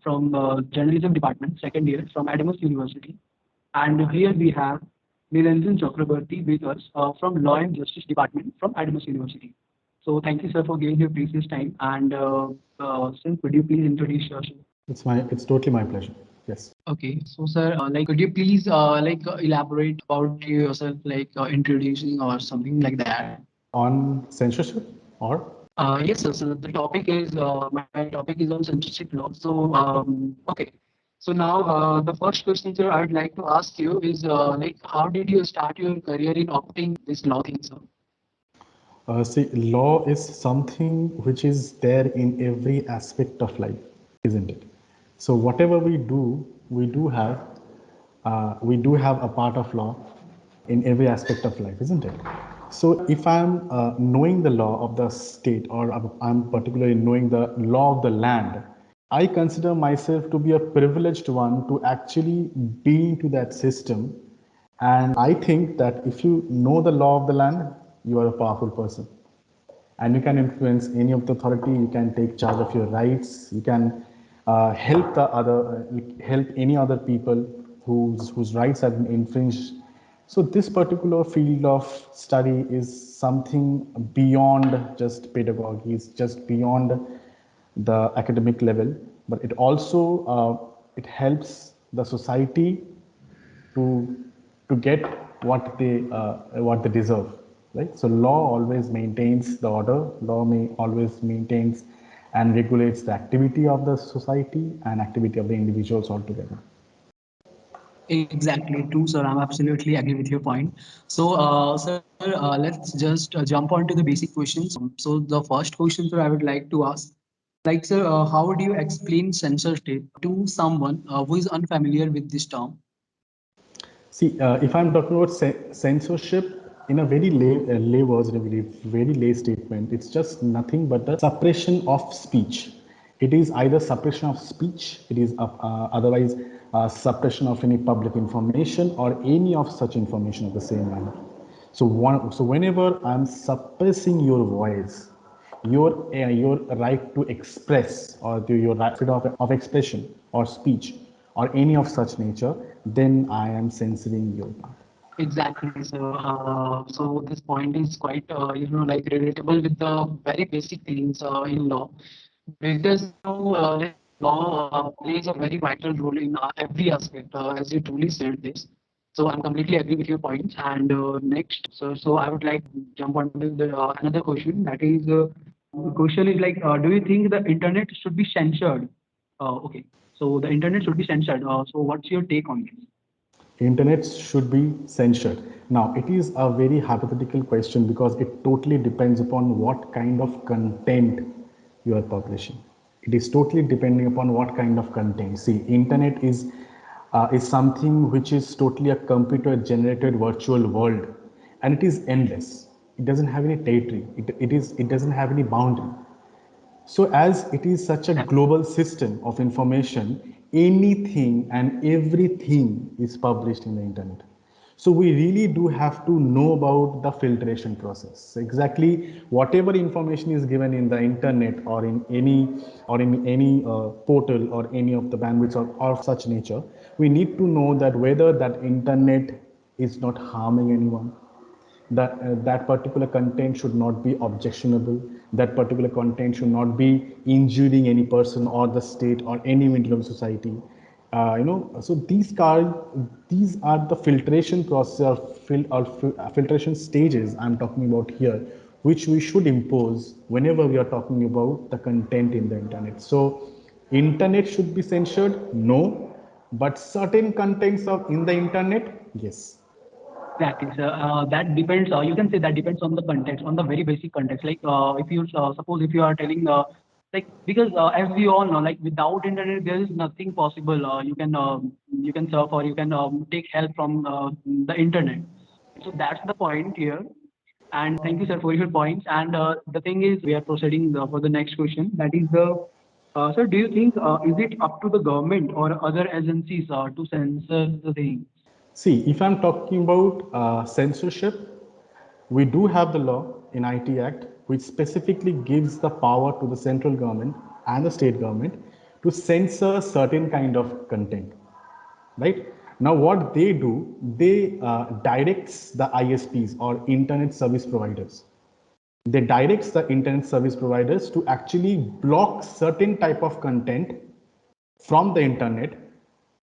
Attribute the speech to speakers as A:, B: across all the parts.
A: from Journalism Department, second year from Adamus University. And here we have Nilanjan Chakraborty with us from Law and Justice Department from Adamus University. So thank you, sir, for giving your precious time. And sir, could you please introduce yourself?
B: It's totally my pleasure. Yes.
A: Okay, so sir, could you please elaborate about yourself, introducing or something like that?
B: On censorship or?
A: Yes, sir. So the topic is my topic is on censorship law. So okay. So now the first question, sir, I would like to ask you is how did you start your career in opting this law thing, sir?
B: See, law is something which is there in every aspect of life, isn't it? So whatever we do have a part of law in every aspect of life, isn't it? So if I'm knowing the law of the state, or I'm particularly knowing the law of the land, I consider myself to be a privileged one to actually be into that system. And I think that if you know the law of the land, you are a powerful person. And you can influence any of the authority, you can take charge of your rights, you can help any other people whose rights have been infringed. So this particular field of study is something beyond just pedagogy, it's just beyond the academic level, but it also it helps the society to get what they deserve, right? So law always maintains the order. Law may always maintains and regulates the activity of the society and activity of the individuals altogether.
A: Exactly, true, sir. I'm absolutely agree with your point. So, sir, let's just jump on to the basic questions. So, the first question, sir, I would like to ask, sir, how would you explain censorship to someone who is unfamiliar with this term?
B: See, if I'm talking about censorship in a very lay words, in a very lay statement, it's just nothing but the suppression of speech. It is either suppression of speech, it is otherwise suppression of any public information or any of such information of the same manner. So whenever I'm suppressing your voice, your right to express, or your right of expression or speech or any of such nature, then I am censoring your part.
A: Exactly. So this point is quite, relatable with the very basic things in law, because law plays a very vital role in every aspect, as you truly said this. So I'm completely agree with your points. And next, so I would like to jump on to the another question. That is, the question is do you think the internet should be censored? Okay. So the internet should be censored. So what's your take on this?
B: Internet should be censored. Now, it is a very hypothetical question because it totally depends upon what kind of content you are publishing. It is totally depending upon what kind of content. See, internet is something which is totally a computer-generated virtual world, and it is endless. It doesn't have any territory. It doesn't have any boundary. So as it is such a global system of information, anything and everything is published in the internet. So we really do have to know about the filtration process. Exactly whatever information is given in the internet or in any portal or any of the bandwidths or of such nature, we need to know that whether that internet is not harming anyone, that particular content should not be objectionable, that particular content should not be injuring any person or the state or any individual society. So these are the filtration process or filtration stages I'm talking about here, which we should impose whenever we are talking about the content in the internet. So internet should be censored, no, but certain contents of in the internet, yes.
A: Exactly, sir. That depends. You can say that depends on the context, on the very basic context. If you suppose if you are telling, because as we all know, without internet, there is nothing possible. You can surf or you can take help from the internet. So that's the point here. And thank you, sir, for your points. And the thing is, we are proceeding for the next question. That is sir, do you think is it up to the government or other agencies to censor the thing?
B: See, if I'm talking about censorship, we do have the law in IT Act which specifically gives the power to the central government and the state government to censor certain kind of content, right? Now, what they do, they directs the ISPs or internet service providers. They directs the internet service providers to actually block certain type of content from the internet,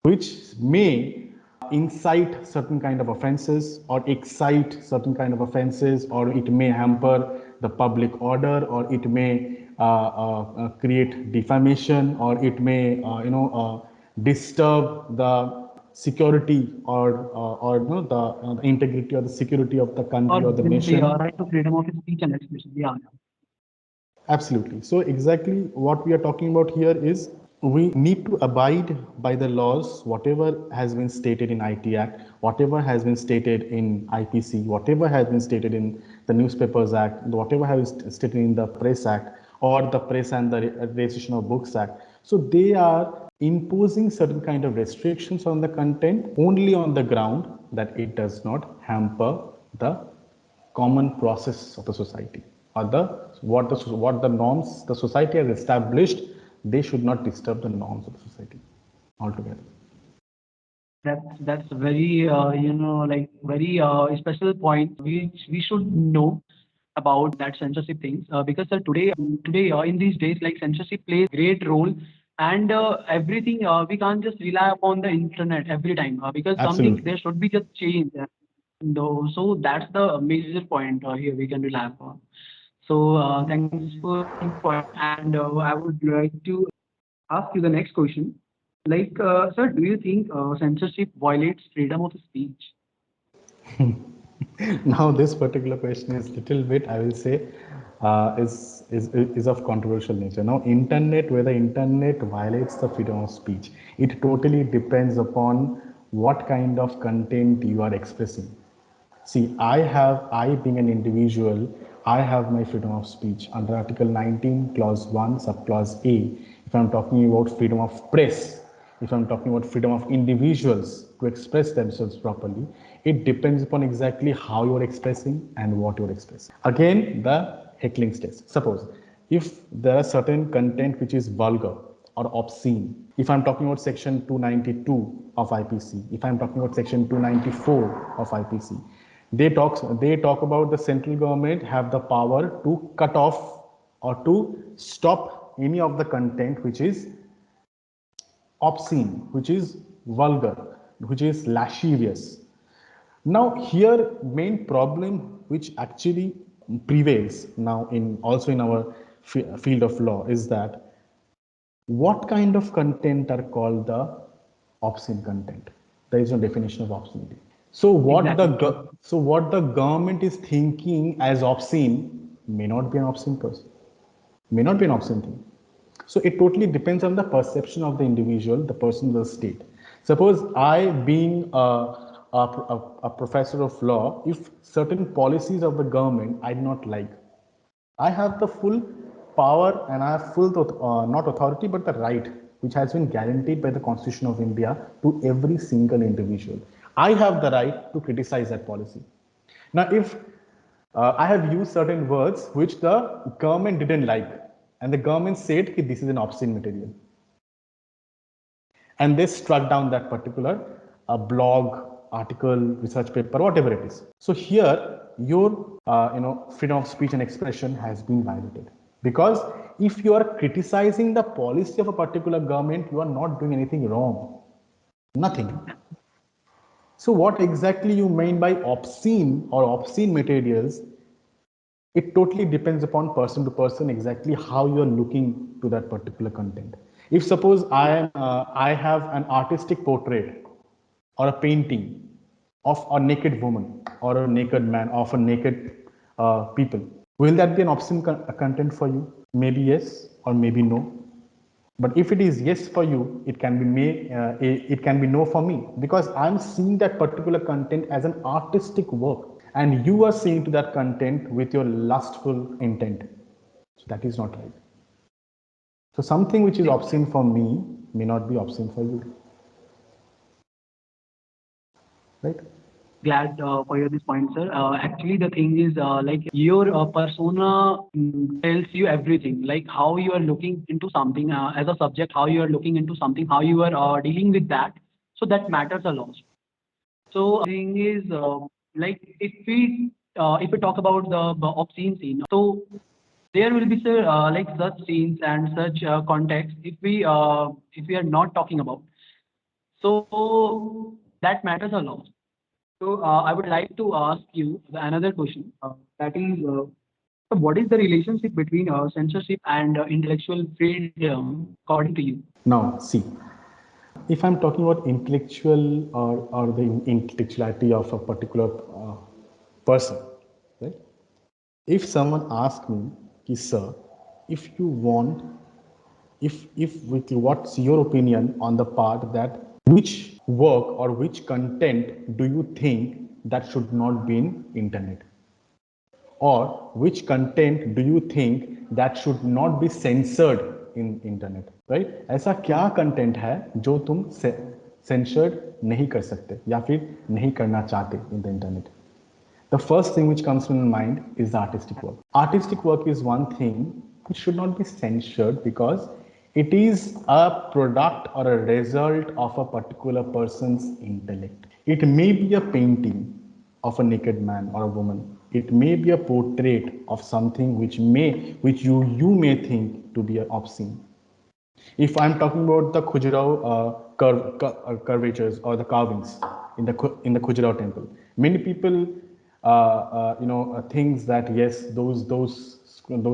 B: which may incite certain kind of offenses or excite certain kind of offenses, or it may hamper the public order, or it may create defamation, or it may disturb the security or the integrity or the security of the country
A: Or
B: or the
A: will be
B: nation.
A: right to freedom of speech and expression. Yeah.
B: Absolutely. So exactly what we are talking about here is we need to abide by the laws, whatever has been stated in IT Act, whatever has been stated in IPC, whatever has been stated in the Newspapers Act, whatever has been stated in the Press Act or the Press and the Registration of Books Act. So they are imposing certain kind of restrictions on the content only on the ground that it does not hamper the common process of the society, or what the norms the society has established. They should not disturb the norms of the society altogether.
A: That's very like very special point which we should know about that censorship things because today in these days like censorship plays great role and everything we can't just rely upon the internet every time because something
B: Absolutely.
A: there should be just change. No, so that's the major point here we can rely upon. So thanks for your point, and I would like to ask you the next question. Like, sir, do you think censorship violates freedom of speech?
B: Now this particular question is little bit, I will say, is of controversial nature. Now internet, whether internet violates the freedom of speech, it totally depends upon what kind of content you are expressing. See, I being an individual, I have my freedom of speech under Article 19, Clause 1, Subclause A. If I'm talking about freedom of press, if I'm talking about freedom of individuals to express themselves properly, it depends upon exactly how you're expressing and what you're expressing. Again, the heckling test. Suppose if there are certain content which is vulgar or obscene, if I'm talking about section 292 of IPC, if I'm talking about section 294 of IPC, they talk about the central government have the power to cut off or to stop any of the content which is obscene, which is vulgar, which is lascivious. Now here main problem which actually prevails now in also in our field of law is that what kind of content are called the obscene content. There is no definition of obscenity. So
A: Exactly.
B: what the government is thinking as obscene may not be an obscene person, may not be an obscene thing. So it totally depends on the perception of the individual, the person, the state. Suppose I, being a professor of law, if certain policies of the government I do not like, I have the full power and I have full, not authority, but the right, which has been guaranteed by the Constitution of India to every single individual. I have the right to criticize that policy. Now, if I have used certain words which the government didn't like, and the government said that this is an obscene material, and they struck down that particular blog, article, research paper, whatever it is. So here, your freedom of speech and expression has been violated because if you are criticizing the policy of a particular government, you are not doing anything wrong, nothing. So what exactly you mean by obscene or obscene materials, it totally depends upon person to person exactly how you are looking to that particular content. If suppose I have an artistic portrait or a painting of a naked woman or a naked man, of a naked people, will that be an obscene content for you? Maybe yes or maybe no. But if it is yes for you, it can be it can be no for me because I'm seeing that particular content as an artistic work, and you are seeing to that content with your lustful intent. So that is not right. So something which is obscene for me may not be obscene for you, right?
A: glad for your this point, sir. Actually, the thing is, like your persona tells you everything, like how you are looking into something as a subject, how you are looking into something, how you are dealing with that. So that matters a lot. So thing is, like if we talk about the obscene scene, so there will be sir, like such scenes and such context if we are not talking about. So that matters a lot. So I would like to ask you another question. That is, so what is the relationship between censorship and intellectual freedom, according to you?
B: Now, see, if I'm talking about intellectual or the intellectuality of a particular person, right? If someone asks me, ki, sir, if you want, if with what's your opinion on the part that which work or which content do you think that should not be in internet, or which content do you think that should not be censored in internet, right? ऐसा क्या content है जो तुम censored नहीं कर सकते या फिर नहीं करना चाहते in the internet? The first thing which comes to my mind is the artistic work. Artistic work is one thing which should not be censored because it is a product or a result of a particular person's intellect. It may be a painting of a naked man or a woman. It may be a portrait of something which you may think to be obscene. If I'm talking about the Khajuraho curvatures or the carvings in the Khajuraho temple, many people thinks that yes, those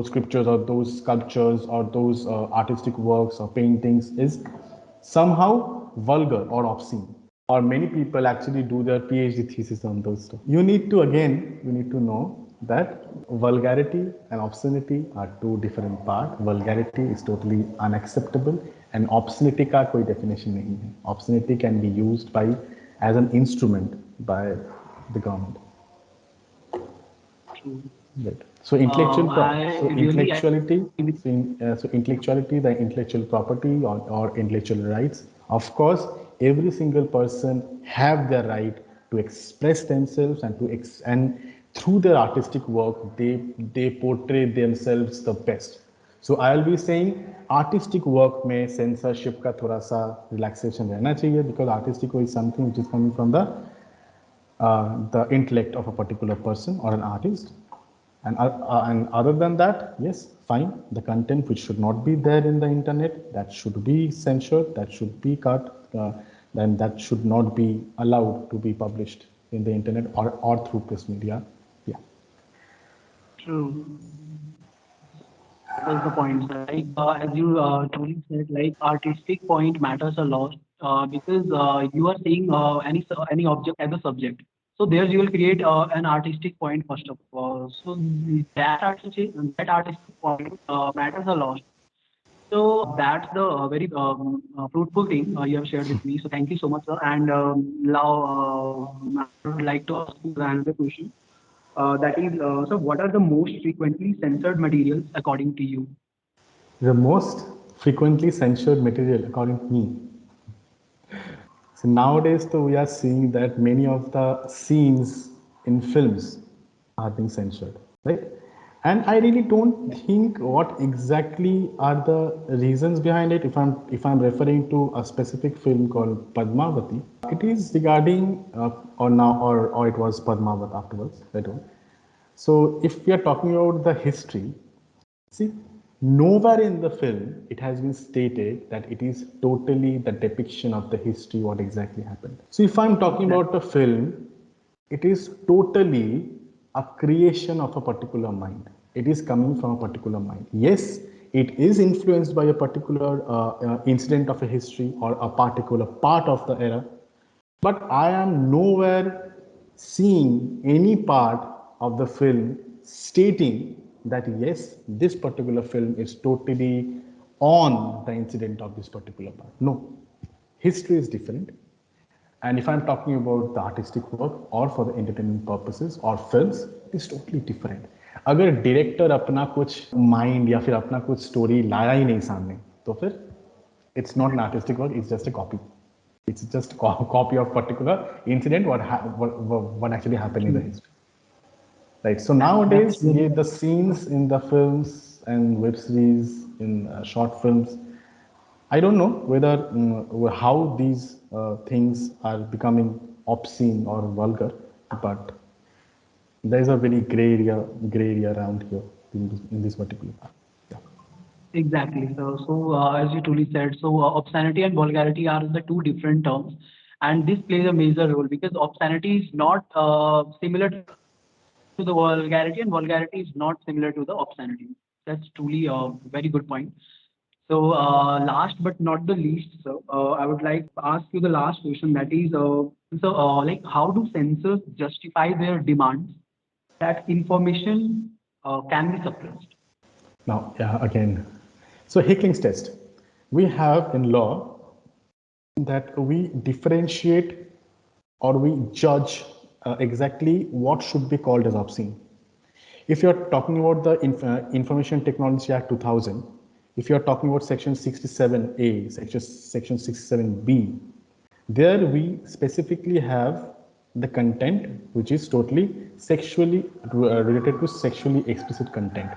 B: scriptures or those sculptures or those artistic works or paintings is somehow vulgar or obscene. Or many people actually do their PhD thesis on those stuff. You need to know that vulgarity and obscenity are two different parts. Vulgarity is totally unacceptable and obscenity का कोई definition नहीं है. Obscenity can be used by as an instrument by the government.
A: True.
B: Right. So intellectual,
A: I
B: so
A: really
B: intellectuality,
A: agree with.
B: so intellectuality, the intellectual property or intellectual rights. Of course, every single person have their right to express themselves and and through their artistic work, they portray themselves the best. So I'll be saying artistic work में censorship का थोड़ा सा relaxation रहना चाहिए because artistic work is something which is coming from the intellect of a particular person or an artist. And other than that, yes, fine. The content which should not be there in the internet, that should be censored, that should be cut, then that should not be allowed to be published in the internet or through press media. Yeah.
A: True. That was the point, sir. Like as you truly said, like artistic point matters a lot because you are seeing any object as a subject. So there you will create an artistic point first of all. So that artistic point matters a lot. So that's the very fruitful thing you have shared with me. So thank you so much, sir. And now I would like to ask you another question. That is, so what are the most frequently censored materials according to you?
B: The most frequently censored material, according to me. So nowadays, though, we are seeing that many of the scenes in films are being censored, right? And I really don't think what exactly are the reasons behind it. If I'm referring to a specific film called Padmavati, it is regarding or it was Padmavat afterwards. I don't. So if we are talking about the history, see, nowhere in the film it has been stated that it is totally the depiction of the history, what exactly happened. So if I'm talking about the film, it is totally a creation of a particular mind. It is coming from a particular mind. Yes, it is influenced by a particular incident of a history or a particular part of the era, but I am nowhere seeing any part of the film stating that yes, this particular film is totally on the incident of this particular part. No, history is different. And if I'm talking about the artistic work or for the entertainment purposes or films, it is totally different. अगर director अपना कुछ mind या फिर अपना कुछ story लाया ही नहीं सामने तो फिर it's not an artistic work, it's just a copy. It's just a copy of particular incident what actually happened in the
A: True.
B: history. Right. So
A: That's
B: nowadays,
A: really
B: yeah, the scenes in the films and web series, in short films, I don't know whether how these things are becoming obscene or vulgar, but there is a very gray area around here in this particular part. Yeah.
A: exactly. As you truly said, obscenity and vulgarity are the two different terms, and this plays a major role because obscenity is not similar to the vulgarity, and vulgarity is not similar to the obscenity. That's truly a very good point. Last but not the least, I would like to ask you the last question. That is, like, how do censors justify their demands that information can be suppressed?
B: Now, yeah, again, so Hickling's test. We have in law that we differentiate or we judge exactly what should be called as obscene. If you're talking about the Information Technology Act 2000, if you're talking about Section 67A, Section 67B, there we specifically have the content which is totally sexually related to sexually explicit content.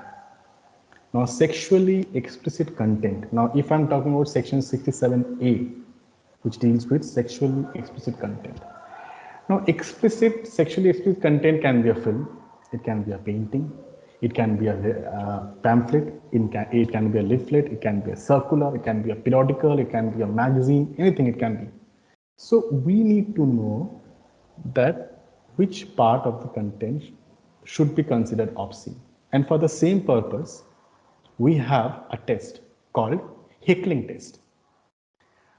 B: Now, sexually explicit content. Now, if I'm talking about Section 67A, which deals with sexually explicit content. Now, sexually explicit content can be a film, it can be a painting, it can be a pamphlet, it can be a leaflet, it can be a circular, it can be a periodical, it can be a magazine, anything it can be. So we need to know that which part of the content should be considered obscene. And for the same purpose, we have a test called heckling test.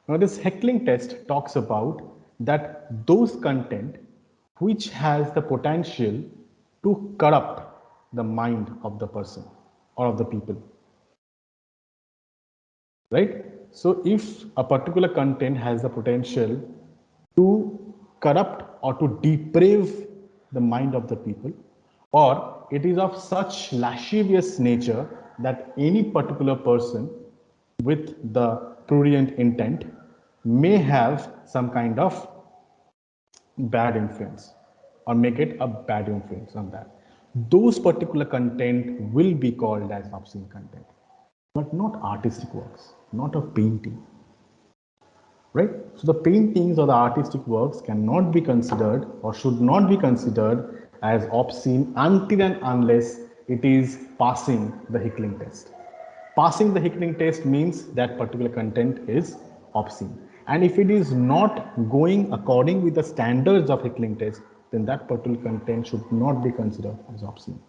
B: Now, this heckling test talks about that those content which has the potential to corrupt the mind of the person or of the people, right? So, if a particular content has the potential to corrupt or to deprave the mind of the people, or it is of such lascivious nature that any particular person with the prurient intent may have some kind of bad influence or make it a bad influence on that. Those particular content will be called as obscene content, but not artistic works, not a painting, right? So the paintings or the artistic works cannot be considered or should not be considered as obscene until and unless it is passing the Hickling test. Passing the Hickling test means that particular content is obscene. And if it is not going according with the standards of Hickling test, then that particular content should not be considered as obscene.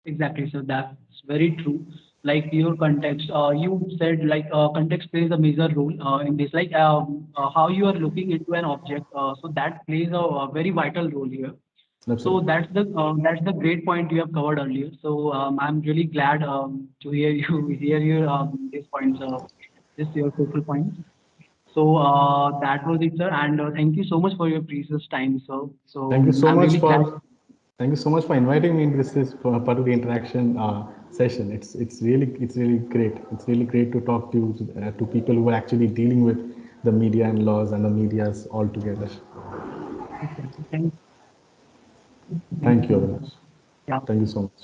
A: Exactly. So that's very true. Like your context, you said like context plays a major role in this. Like how you are looking into an object, so that plays a very vital role here. So
B: Absolutely.
A: that's the great point you have covered earlier. I'm really glad to hear you hear your these points, this your total points. That was it, sir. And thank you so much for your precious time, sir.
B: Thank you so
A: I'm
B: much
A: really glad.
B: for thank you so much for inviting me into this part of the interaction session. It's really great. It's really great to talk to people who are actually dealing with the media and laws and the medias all together.
A: Thank
B: Thank
A: you
B: you,
A: so much, sir.
B: Avinash.
A: Yeah.
B: Thank you so much.